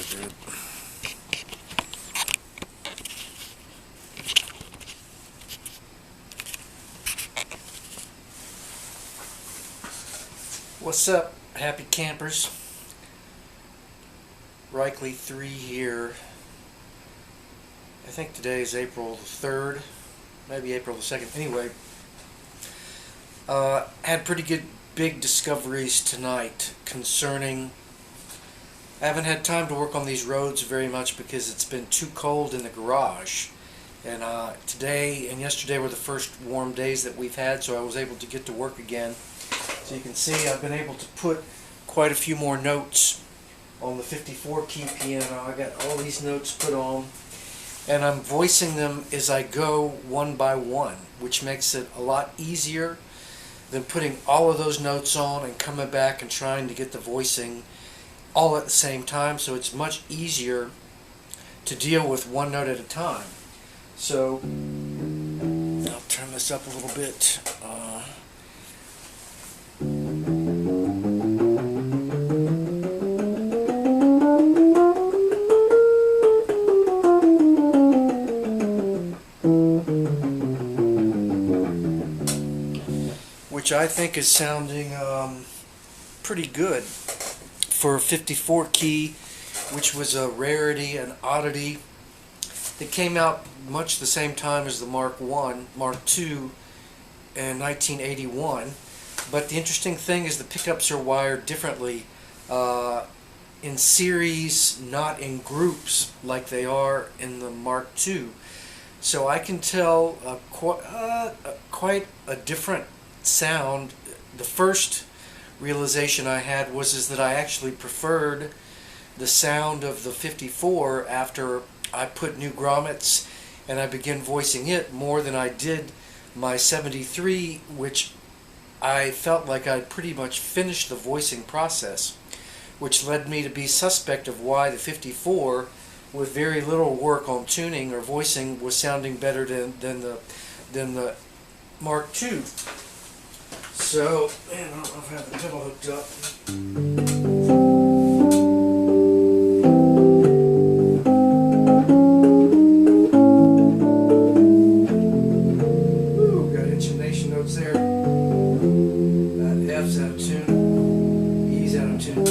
I did. What's up, happy campers? Reichle 3 here. I think today is April the 3rd, maybe April the 2nd. Anyway, had pretty good big discoveries tonight concerning. I haven't had time to work on these Rhodes very much because it's been too cold in the garage. And today and yesterday were the first warm days that we've had, so I was able to get to work again. So you can see I've been able to put quite a few more notes on the 54 key piano. I got all these notes put on, and I'm voicing them as I go one by one, which makes it a lot easier than putting all of those notes on and coming back and trying to get the voicing all at the same time. So it's much easier to deal with one note at a time. So I'll turn this up a little bit. Which I think is sounding pretty good for a 54 key, which was a rarity, an oddity. It came out much the same time as the Mark II in 1981. But the interesting thing is the pickups are wired differently in series, not in groups like they are in the Mark II. So I can tell quite a different sound. The first realization I had was that I actually preferred the sound of the 54 after I put new grommets and I began voicing it more than I did my 73, which I felt like I'd pretty much finished the voicing process, which led me to be suspect of why the 54, with very little work on tuning or voicing, was sounding better than the Mark II. So, man, I don't know if I have the pedal hooked up. Ooh, got intonation notes there. That F's out of tune. E's out of tune.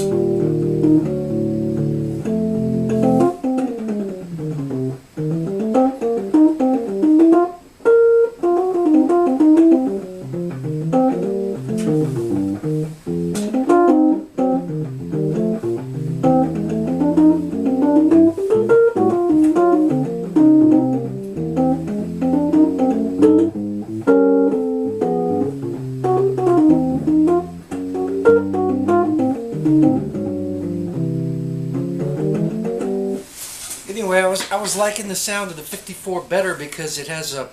Anyway, I was liking the sound of the 54 better because it has a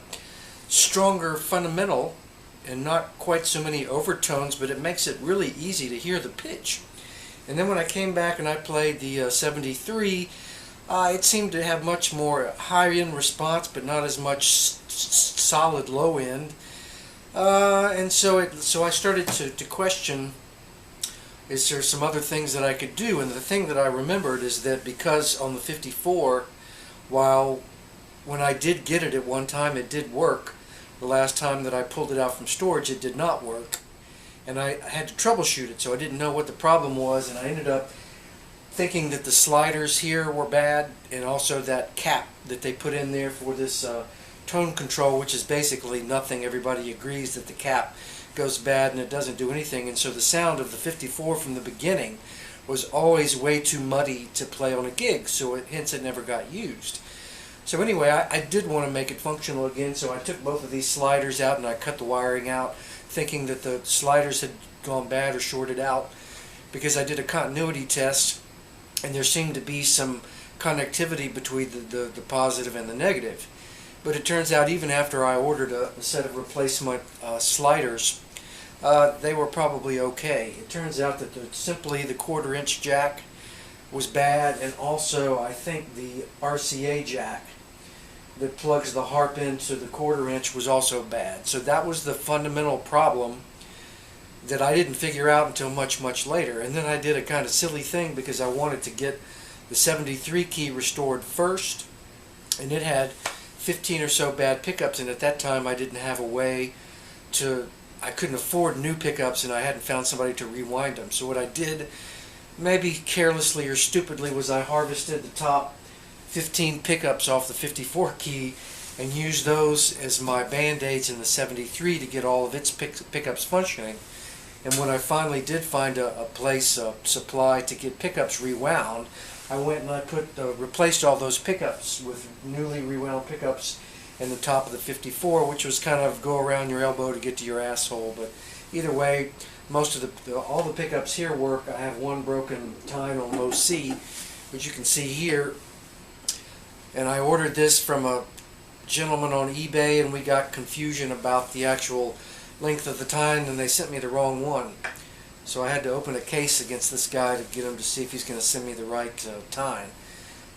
stronger fundamental and not quite so many overtones, but it makes it really easy to hear the pitch. And then when I came back and I played the 73, it seemed to have much more high-end response, but not as much solid low-end. And so I started to question, is there some other things that I could do? And the thing that I remembered is that because on the 54, while when I did get it at one time, it did work. The last time that I pulled it out from storage, it did not work. And I had to troubleshoot it, so I didn't know what the problem was, and I ended up thinking that the sliders here were bad, and also that cap that they put in there for this tone control, which is basically nothing. Everybody agrees that the cap goes bad and it doesn't do anything, and so the sound of the 54 from the beginning was always way too muddy to play on a gig, so hence it never got used. So anyway, I did want to make it functional again, so I took both of these sliders out and I cut the wiring out, thinking that the sliders had gone bad or shorted out, because I did a continuity test and there seemed to be some connectivity between the positive and the negative. But it turns out even after I ordered a set of replacement sliders, they were probably okay. It turns out that simply the 1/4 inch jack was bad, and also I think the RCA jack that plugs the harp into the 1/4 inch was also bad. So that was the fundamental problem that I didn't figure out until much later. And then I did a kind of silly thing because I wanted to get the 73 key restored first, and it had 15 or so bad pickups, and at that time I didn't have a way to, I couldn't afford new pickups, and I hadn't found somebody to rewind them. So what I did, maybe carelessly or stupidly, was I harvested the top 15 pickups off the 54 key and used those as my band-aids in the 73 to get all of its pickups functioning. And when I finally did find a place, a supply to get pickups rewound, I went and I replaced all those pickups with newly rewound pickups in the top of the 54, which was kind of go around your elbow to get to your asshole. But either way, most of all the pickups here work. I have one broken tine on low C, which you can see here. And I ordered this from a gentleman on eBay, and we got confusion about the actual length of the tine, and they sent me the wrong one. So I had to open a case against this guy to get him to see if he's going to send me the right tine.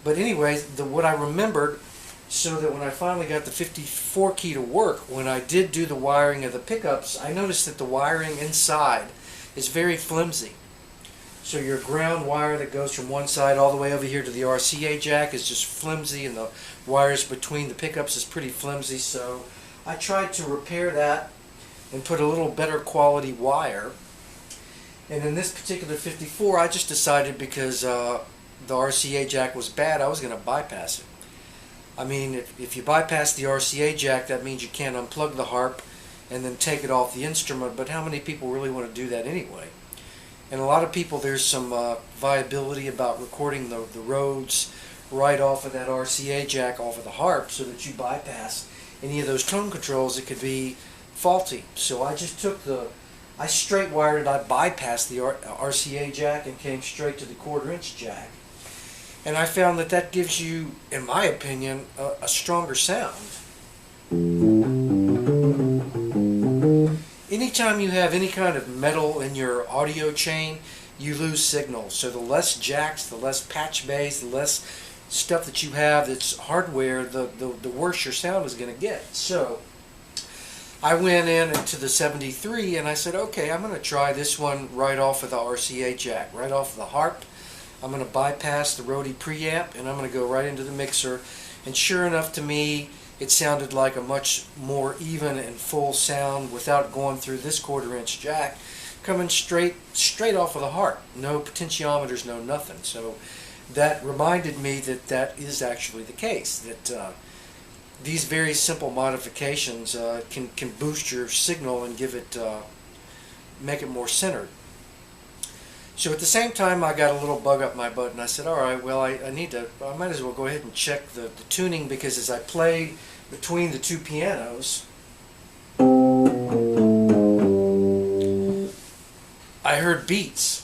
But anyway, what I remembered, so that when I finally got the 54 key to work, when I did do the wiring of the pickups, I noticed that the wiring inside is very flimsy. So your ground wire that goes from one side all the way over here to the RCA jack is just flimsy, and the wires between the pickups is pretty flimsy. So I tried to repair that and put a little better quality wire. And in this particular 54, I just decided, because the RCA jack was bad, I was going to bypass it. I mean, if you bypass the RCA jack, that means you can't unplug the harp and then take it off the instrument. But how many people really want to do that anyway? And a lot of people, there's some viability about recording the Rhodes right off of that RCA jack off of the harp, so that you bypass any of those tone controls that could be faulty. So I just I straight wired it. I bypassed the RCA jack and came straight to the 1/4 inch jack. And I found that that gives you, in my opinion, a stronger sound. Anytime you have any kind of metal in your audio chain, you lose signal. So the less jacks, the less patch bays, the less stuff that you have that's hardware, the worse your sound is going to get. So I went into the 73 and I said, okay, I'm going to try this one right off of the RCA jack, right off of the harp. I'm going to bypass the Rhodes preamp, and I'm going to go right into the mixer. And sure enough, to me, it sounded like a much more even and full sound without going through this 1/4 inch jack, coming straight off of the harp. No potentiometers, no nothing. So that reminded me that that is actually the case, that these very simple modifications can boost your signal and give it, make it more centered. So at the same time, I got a little bug up my butt, and I said, all right, well, I might as well go ahead and check the tuning, because as I played between the two pianos, I heard beats.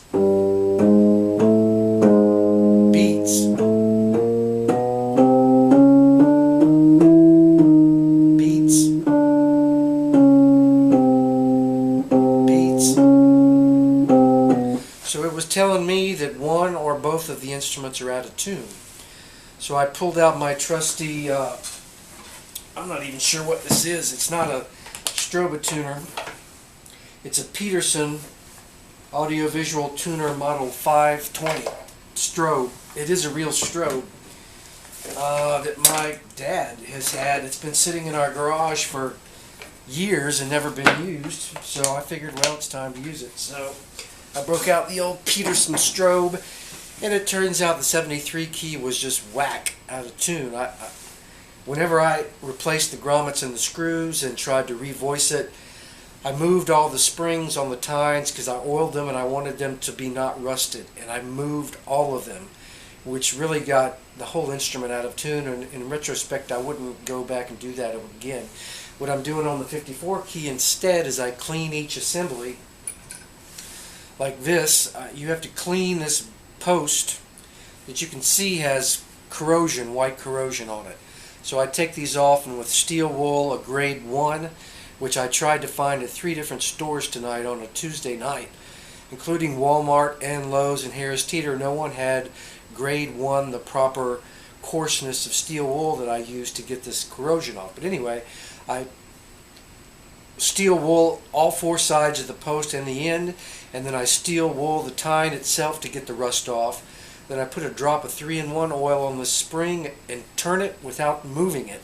Beats. Beats. Beats. So it was telling me that one or both of the instruments are out of tune. So I pulled out my trusty, I'm not even sure what this is. It's not a strobe tuner. It's a Peterson audiovisual tuner model 520 strobe. It is a real strobe that my dad has had. It's been sitting in our garage for years and never been used. So I figured, well, it's time to use it. So I broke out the old Peterson strobe, and it turns out the 73 key was just whack, out of tune. Whenever I replaced the grommets and the screws and tried to revoice it, I moved all the springs on the tines because I oiled them and I wanted them to be not rusted, and I moved all of them, which really got the whole instrument out of tune. And in retrospect, I wouldn't go back and do that again. What I'm doing on the 54 key instead is I clean each assembly like this. You have to clean this post that you can see has corrosion, white corrosion on it. So I take these off, and with steel wool, a grade 1, which I tried to find at 3 different stores tonight on a Tuesday night, including Walmart and Lowe's and Harris Teeter. No one had grade 1, the proper coarseness of steel wool that I used to get this corrosion off. But anyway, I steel wool all 4 sides of the post and the end, and then I steel wool the tine itself to get the rust off. Then I put a drop of 3-in-1 oil on the spring and turn it without moving it.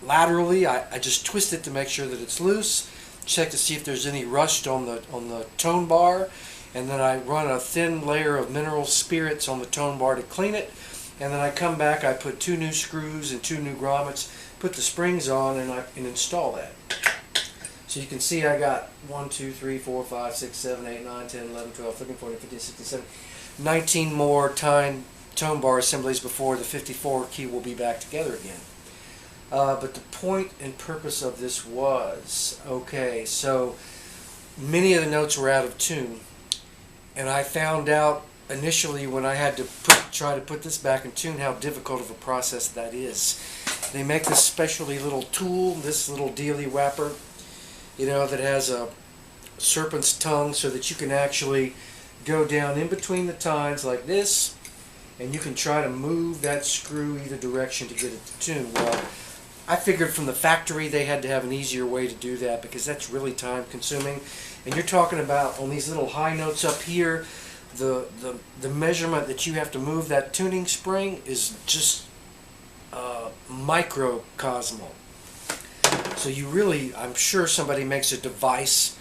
Laterally, I just twist it to make sure that it's loose. Check to see if there's any rust on the tone bar, and then I run a thin layer of mineral spirits on the tone bar to clean it. And then I come back, I put 2 new screws and 2 new grommets, put the springs on, and install that. So you can see I got 1, 2, 3, 4, 5, 6, 7, 8, 9, 10, 11, 12, 13, 14, 15, 16, 17, 19 more tone bar assemblies before the 54 key will be back together again. But the point and purpose of this was, okay, so many of the notes were out of tune, and I found out initially when I had to try to put this back in tune how difficult of a process that is. They make this specially little tool, this little dealy whapper, you know, that has a serpent's tongue so that you can actually go down in between the tines like this, and you can try to move that screw either direction to get it to tune. Well, I figured from the factory they had to have an easier way to do that because that's really time consuming. And you're talking about on these little high notes up here, the measurement that you have to move that tuning spring is just microcosmal. So you really, I'm sure somebody makes a device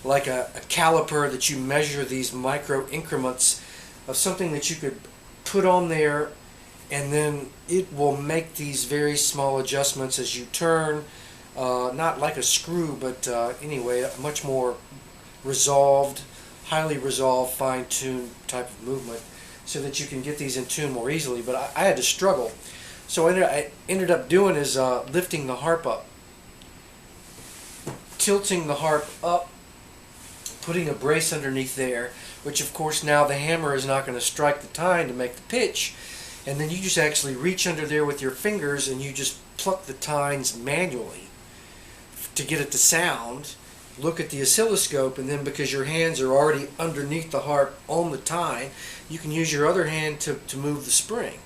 like a caliper that you measure these micro increments of something that you could put on there, and then it will make these very small adjustments as you turn, not like a screw, but anyway, a much more resolved, highly resolved, fine-tuned type of movement so that you can get these in tune more easily. But I had to struggle. So what I ended up doing is lifting the harp up, tilting the harp up, putting a brace underneath there, which of course now the hammer is not going to strike the tine to make the pitch, and then you just actually reach under there with your fingers and you just pluck the tines manually to get it to sound. Look at the oscilloscope, and then because your hands are already underneath the harp on the tine, you can use your other hand to move the spring.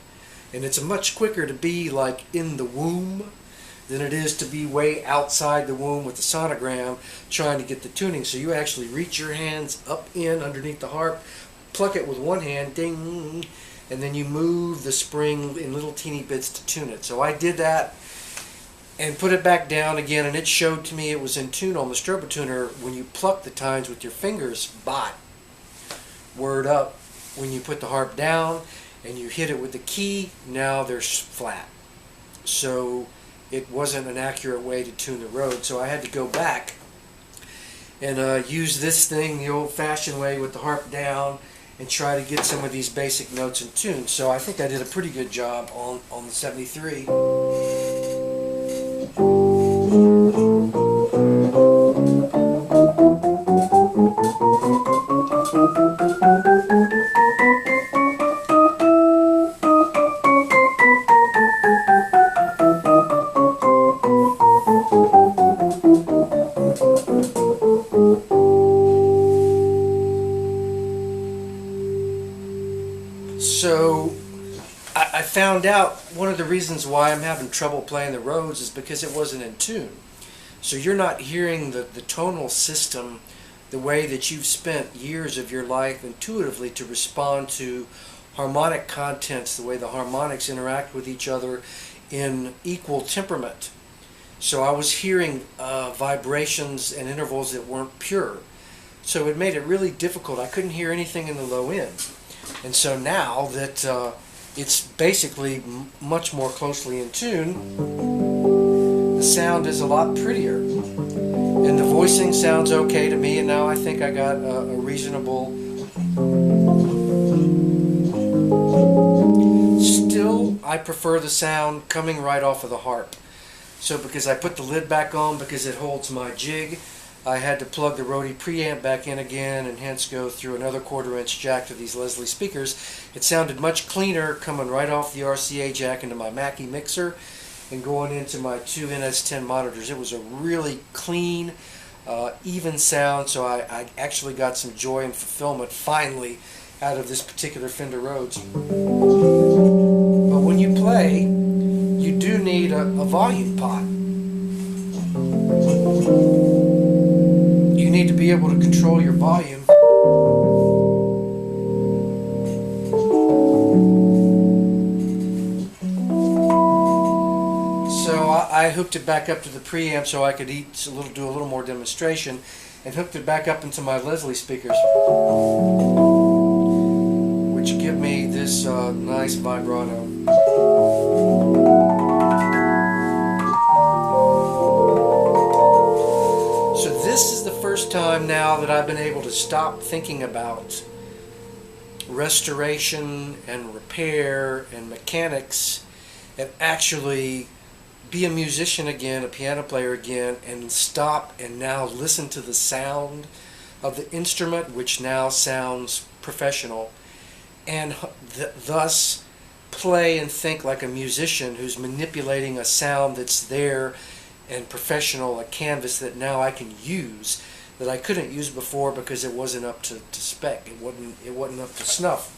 And it's much quicker to be like in the womb than it is to be way outside the womb with the sonogram trying to get the tuning. So you actually reach your hands up in underneath the harp, pluck it with one hand, ding, and then you move the spring in little teeny bits to tune it. So I did that and put it back down again, and it showed to me it was in tune on the strobo tuner when you pluck the tines with your fingers, but word up, when you put the harp down and you hit it with the key, now they're flat. So it wasn't an accurate way to tune the Rhodes. So I had to go back and use this thing the old-fashioned way with the harp down and try to get some of these basic notes in tune. So I think I did a pretty good job on the 73. So I found out one of the reasons why I'm having trouble playing the Rhodes is because it wasn't in tune. So you're not hearing the tonal system the way that you've spent years of your life intuitively to respond to harmonic contents, the way the harmonics interact with each other in equal temperament. So I was hearing vibrations and intervals that weren't pure. So it made it really difficult. I couldn't hear anything in the low end. And so now that it's basically much more closely in tune, the sound is a lot prettier. And the voicing sounds okay to me, and now I think I got a reasonable... Still, I prefer the sound coming right off of the harp. So because I put the lid back on because it holds my jig, I had to plug the Rode preamp back in again and hence go through another 1/4-inch jack to these Leslie speakers. It sounded much cleaner coming right off the RCA jack into my Mackie mixer and going into my 2 NS10 monitors. It was a really clean, even sound, so I actually got some joy and fulfillment finally out of this particular Fender Rhodes. But when you play, you do need a volume pot. You need to be able to control your volume. I hooked it back up to the preamp so I could do a little more demonstration, and hooked it back up into my Leslie speakers, which give me this nice vibrato. So this is the first time now that I've been able to stop thinking about restoration and repair and mechanics and actually be a musician again, a piano player again, and stop and now listen to the sound of the instrument, which now sounds professional, and thus play and think like a musician who's manipulating a sound that's there and professional, a canvas that now I can use that I couldn't use before because it wasn't up to spec. It wasn't up to snuff.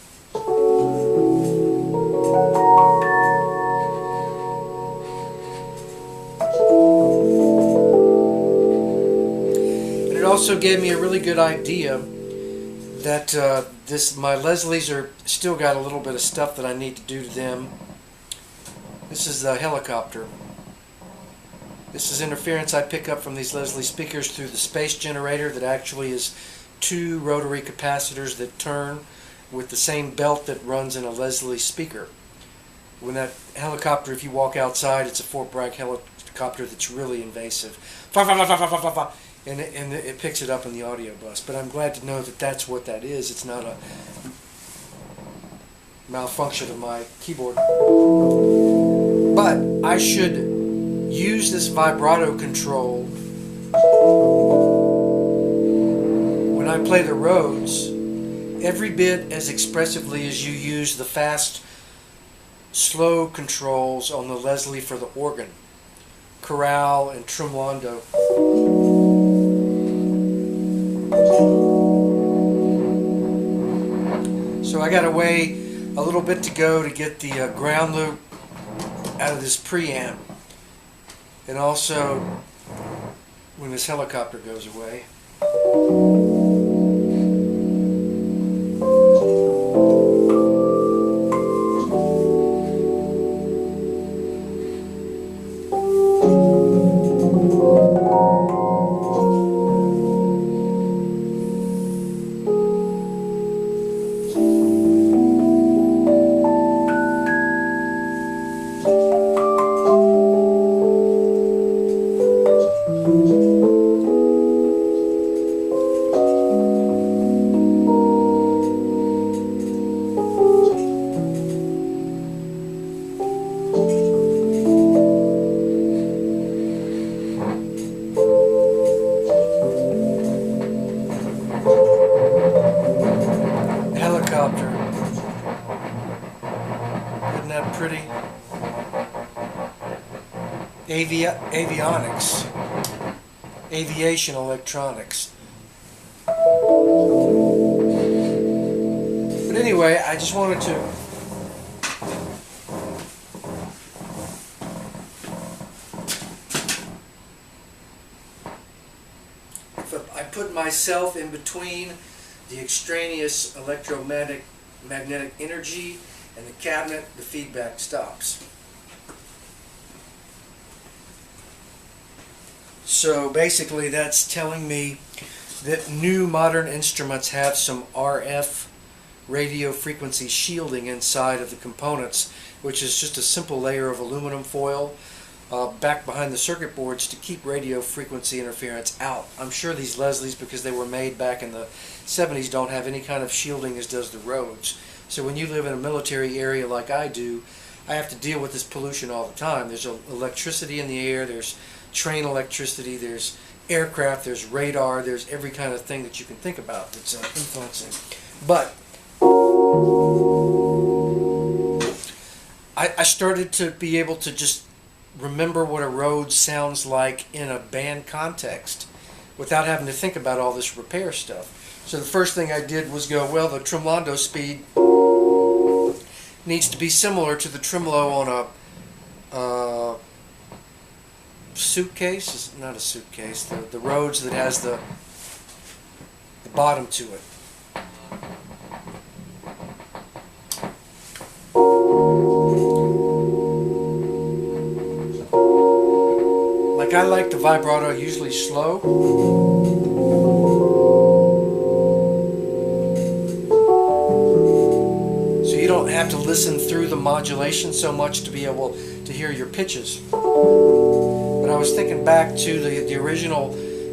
And it also gave me a really good idea that my Leslies are still got a little bit of stuff that I need to do to them. This is the helicopter. This is interference I pick up from these Leslie speakers through the space generator that actually is 2 rotary capacitors that turn with the same belt that runs in a Leslie speaker. When that helicopter, if you walk outside, it's a Fort Bragg helicopter that's really invasive. And it picks it up in the audio bus. But I'm glad to know that that's what that is. It's not a malfunction of my keyboard. But I should use this vibrato control when I play the Rhodes every bit as expressively as you use the fast, slow controls on the Leslie for the organ, chorale, and tremolando. So I got a way a little bit to go to get the ground loop out of this preamp. And also, when this helicopter goes away, pretty. Avionics. Aviation electronics. But anyway, I just wanted to I put myself in between the extraneous electromagnetic energy and the cabinet, the feedback stops. So basically that's telling me that new modern instruments have some RF radio frequency shielding inside of the components, which is just a simple layer of aluminum foil back behind the circuit boards to keep radio frequency interference out. I'm sure these Leslies, because they were made back in the 70s, don't have any kind of shielding as does the Rhodes. So when you live in a military area like I do, I have to deal with this pollution all the time. There's electricity in the air, there's train electricity, there's aircraft, there's radar, there's every kind of thing that you can think about that's influencing. But I started to be able to just remember what a Rhodes sounds like in a band context without having to think about all this repair stuff. So the first thing I did was go, well, the tremolando speed needs to be similar to the tremolo on a suitcase. It's not a suitcase. The Rhodes that has the bottom to it. like I like the vibrato usually slow. So you don't have to listen through the modulation so much to be able to hear your pitches. But I was thinking back to the original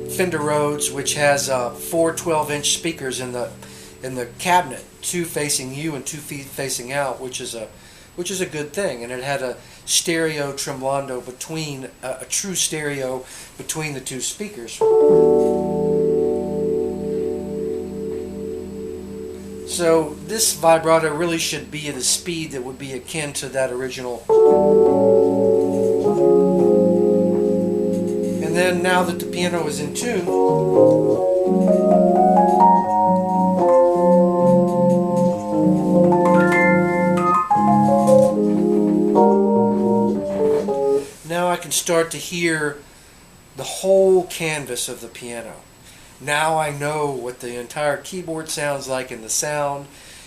Fender Rhodes, which has 4 12-inch speakers in the cabinet, 2 facing you and 2 facing out, which is a good thing. And it had a stereo tremolando between a true stereo between the 2 speakers. So this vibrato really should be at a speed that would be akin to that original. And then now that the piano is in tune, now I can start to hear the whole canvas of the piano. Now I know what the entire keyboard sounds like and the sound,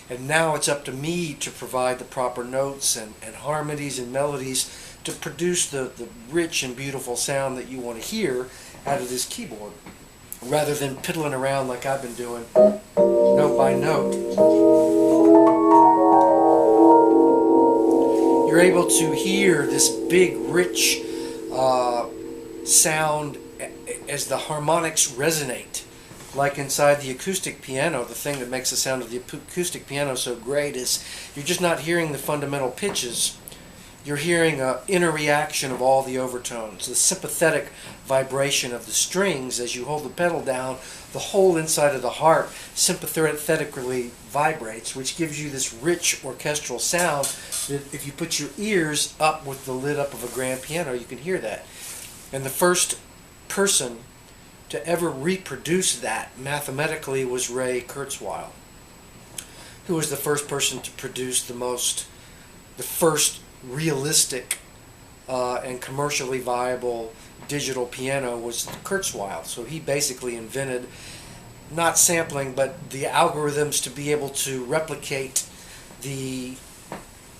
and now it's up to me to provide the proper notes and harmonies and melodies to produce the rich and beautiful sound that you want to hear out of this keyboard, rather than piddling around like I've been doing note by note. You're able to hear this big, rich sound as the harmonics resonate. Like inside the acoustic piano, the thing that makes the sound of the acoustic piano so great is you're just not hearing the fundamental pitches. You're hearing an inner reaction of all the overtones, the sympathetic vibration of the strings as you hold the pedal down. The whole inside of the heart sympathetically vibrates, which gives you this rich orchestral sound that if you put your ears up with the lid up of a grand piano, you can hear that. And the first person to ever reproduce that mathematically was Ray Kurzweil, who was the first person to produce the first realistic and commercially viable digital piano was Kurzweil. So he basically invented not sampling but the algorithms to be able to replicate the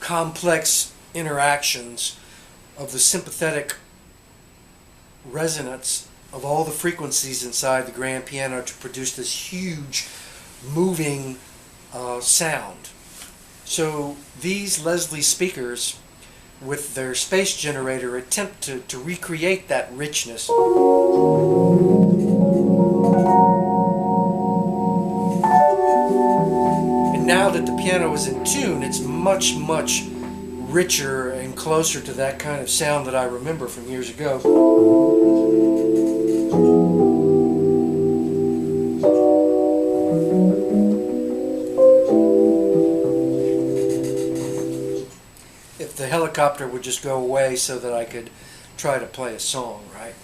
complex interactions of the sympathetic resonance of all the frequencies inside the grand piano to produce this huge moving sound. So these Leslie speakers with their space generator attempt to recreate that richness. And now that the piano is in tune, it's much, much richer and closer to that kind of sound that I remember from years ago. If the helicopter would just go away so that I could try to play a song, right?